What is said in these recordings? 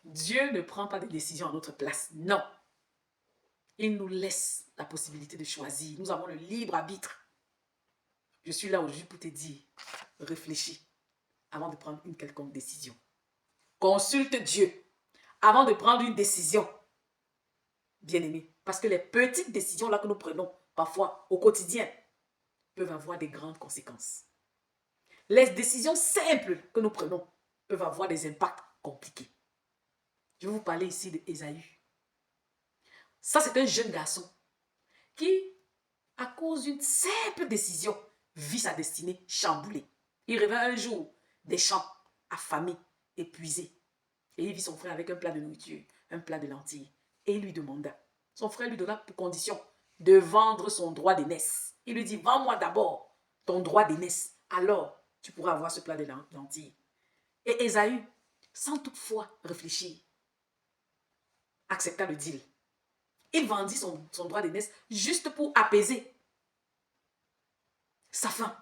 Dieu ne prend pas de décisions à notre place. Non. Il nous laisse la possibilité de choisir. Nous avons le libre arbitre. Je suis là aujourd'hui pour te dire, réfléchis avant de prendre une quelconque décision. Consulte Dieu avant de prendre une décision, bien-aimé. Parce que les petites décisions là que nous prenons, parfois au quotidien, peuvent avoir des grandes conséquences. Les décisions simples que nous prenons peuvent avoir des impacts compliqués. Je vais vous parler ici d'Ésaü. Ça, c'est un jeune garçon qui, à cause d'une simple décision, vit sa destinée chamboulée. Il revint un jour des champs, affamé, épuisé. Et il vit son frère avec un plat de nourriture, un plat de lentilles. Et il lui demanda. Son frère lui donna pour condition de vendre son droit d'aînesse. Il lui dit, vends-moi d'abord ton droit d'aînesse. Alors, tu pourras avoir ce plat de lentilles. Et Ésaü, sans toutefois réfléchir, accepta le deal. Il vendit son droit d'aînesse juste pour apaiser sa faim.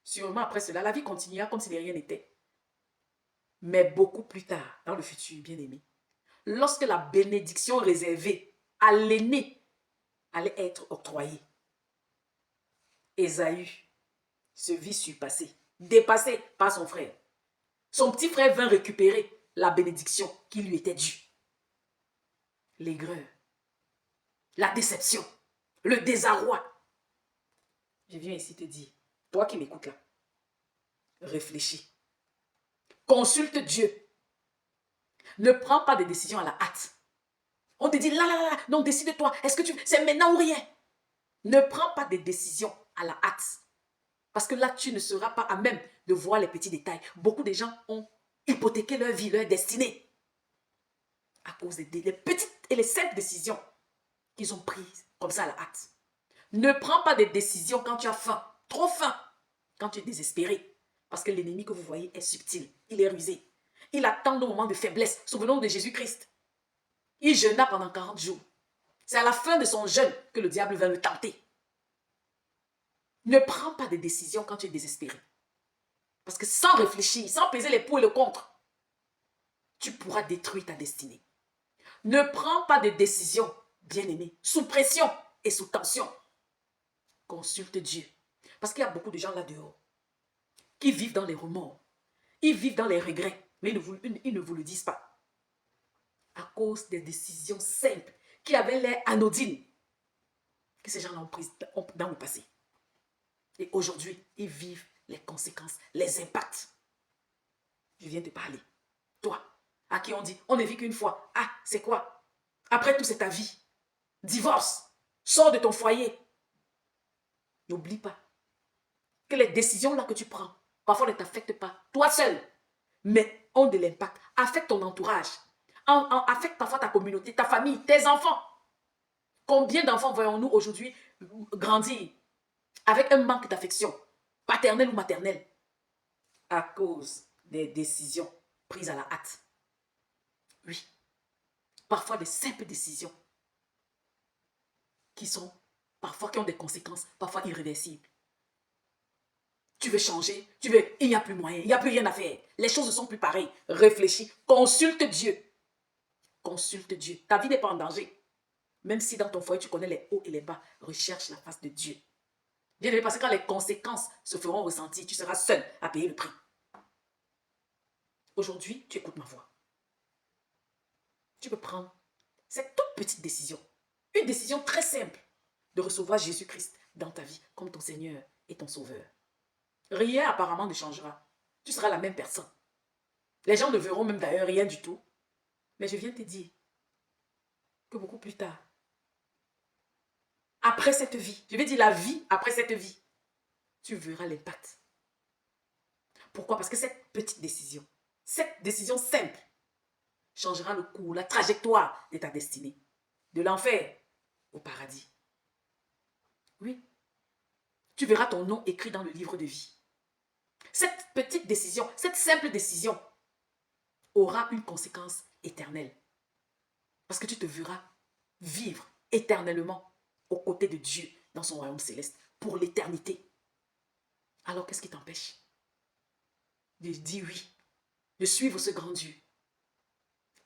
Sûrement après cela, la vie continua comme si de rien n'était. Mais beaucoup plus tard, dans le futur, bien-aimé, lorsque la bénédiction réservée à l'aîné allait être octroyée, Ésaü se vit surpassé, dépassé par son frère. Son petit frère vint récupérer la bénédiction qui lui était due. L'aigreur, la déception, le désarroi. Je viens ici te dire, toi qui m'écoutes là, réfléchis. Consulte Dieu. Ne prends pas de décisions à la hâte. On te dit là, non, décide-toi. Est-ce que c'est maintenant ou rien? Ne prends pas de décisions à la hâte. Parce que là, tu ne seras pas à même de voir les petits détails. Beaucoup de gens ont hypothéqué leur vie, leur destinée à cause des petites et les simples décisions qu'ils ont prises comme ça à la hâte. Ne prends pas de décisions quand tu as faim, trop faim, quand tu es désespéré. Parce que l'ennemi que vous voyez est subtil, il est rusé. Il attend nos moments de faiblesse. Souvenons-nous de Jésus-Christ. Il jeûna pendant 40 jours. C'est à la fin de son jeûne que le diable va le tenter. Ne prends pas de décisions quand tu es désespéré. Parce que sans réfléchir, sans peser les pour et le contre, tu pourras détruire ta destinée. Ne prends pas de décisions, bien-aimé, sous pression et sous tension. Consulte Dieu. Parce qu'il y a beaucoup de gens là dehors qui vivent dans les remords. Ils vivent dans les regrets, mais ils ne vous le disent pas. À cause des décisions simples qui avaient l'air anodines que ces gens-là ont prises dans le passé. Et aujourd'hui, ils vivent les conséquences, les impacts. Je viens de parler. Toi, à qui on dit, on ne vit qu'une fois. Ah, c'est quoi? Après tout, c'est ta vie. Divorce. Sors de ton foyer. N'oublie pas que les décisions là que tu prends, parfois ne t'affectent pas toi seul, mais ont de l'impact. Affectent ton entourage. Affectent parfois ta communauté, ta famille, tes enfants. Combien d'enfants voyons-nous aujourd'hui grandir avec un manque d'affection, paternelle ou maternelle, à cause des décisions prises à la hâte? Oui, parfois des simples décisions qui ont des conséquences, parfois irréversibles. Tu veux changer, il n'y a plus moyen, il n'y a plus rien à faire. Les choses ne sont plus pareilles. Réfléchis, consulte Dieu. Consulte Dieu. Ta vie n'est pas en danger. Même si dans ton foyer, tu connais les hauts et les bas, recherche la face de Dieu. Bien aimé, parce que quand les conséquences se feront ressentir, tu seras seul à payer le prix. Aujourd'hui, tu écoutes ma voix. Tu peux prendre cette toute petite décision, une décision très simple, de recevoir Jésus-Christ dans ta vie comme ton Seigneur et ton Sauveur. Rien apparemment ne changera. Tu seras la même personne. Les gens ne verront même d'ailleurs rien du tout. Mais je viens te dire que beaucoup plus tard, après cette vie, je vais dire la vie après cette vie, tu verras l'impact. Pourquoi? Parce que cette décision simple, changera le cours, la trajectoire de ta destinée. De l'enfer au paradis. Oui. Tu verras ton nom écrit dans le livre de vie. Cette petite décision, cette simple décision aura une conséquence éternelle. Parce que tu te verras vivre éternellement aux côtés de Dieu dans son royaume céleste pour l'éternité. Alors qu'est-ce qui t'empêche de dire oui, de suivre ce grand Dieu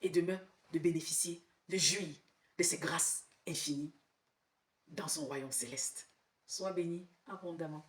et demain de bénéficier, de jouir de ses grâces infinies dans son royaume céleste. Sois béni abondamment.